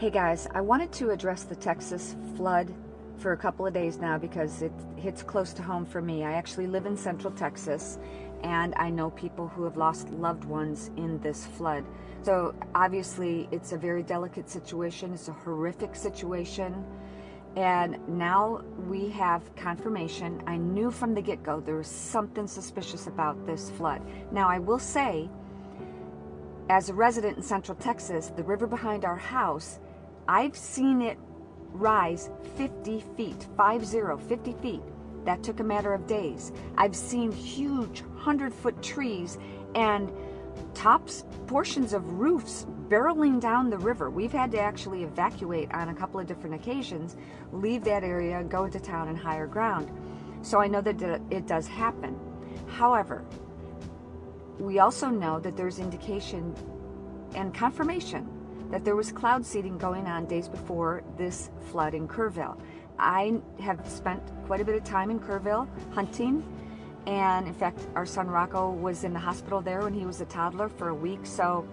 Hey guys, I wanted to address the Texas flood for a couple of days now because it hits close to home for me. I actually live in Central Texas and I know people who have lost loved ones in this flood. So obviously it's a very delicate situation. It's a horrific situation. And now we have confirmation. I knew from the get-go there was something suspicious about this flood. Now I will say, as a resident in Central Texas, the river behind our house, I've seen it rise 50 feet, 50 feet. That took a matter of days. I've seen huge 100-foot trees and portions of roofs barreling down the river. We've had to actually evacuate on a couple of different occasions, leave that area, go into town and higher ground. So I know that it does happen. However, we also know that there's indication and confirmation that there was cloud seeding going on days before this flood in Kerrville. I have spent quite a bit of time in Kerrville hunting, and in fact our son Rocco was in the hospital there when he was a toddler for a week. So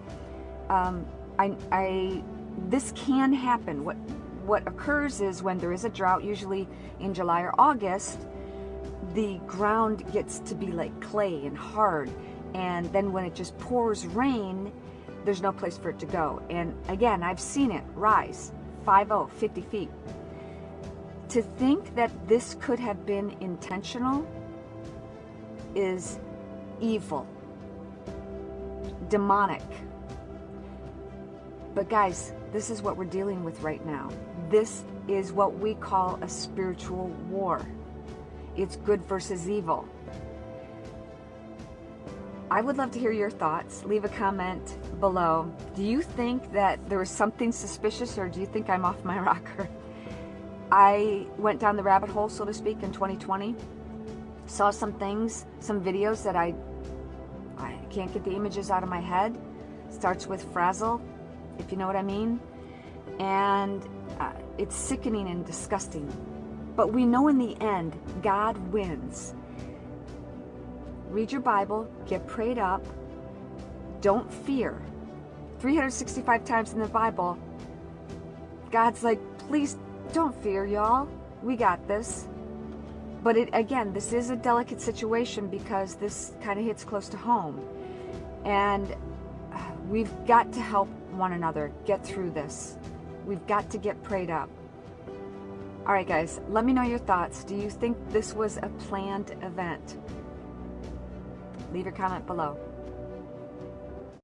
this can happen. What occurs is when there is a drought, usually in July or August, the ground gets to be like clay and hard, and then when it just pours rain, there's no place for it to go. And again, I've seen it rise 50 feet. To think that this could have been intentional is evil, demonic. But guys, this is what we're dealing with right now. This is what we call a spiritual war. It's good versus evil. I would love to hear your thoughts. Leave a comment below. Do you think that there was something suspicious, or do you think I'm off my rocker? I went down the rabbit hole, so to speak, in 2020. Saw some things, some videos that I can't get the images out of my head. Starts with Frazzle, if you know what I mean. And it's sickening and disgusting. But we know in the end, God wins. Read your Bible, get prayed up, don't fear. 365 times in the Bible, God's like, please don't fear, y'all. We got this. But again, this is a delicate situation because this kind of hits close to home. And we've got to help one another get through this. We've got to get prayed up. All right, guys, let me know your thoughts. Do you think this was a planned event? Leave your comment below.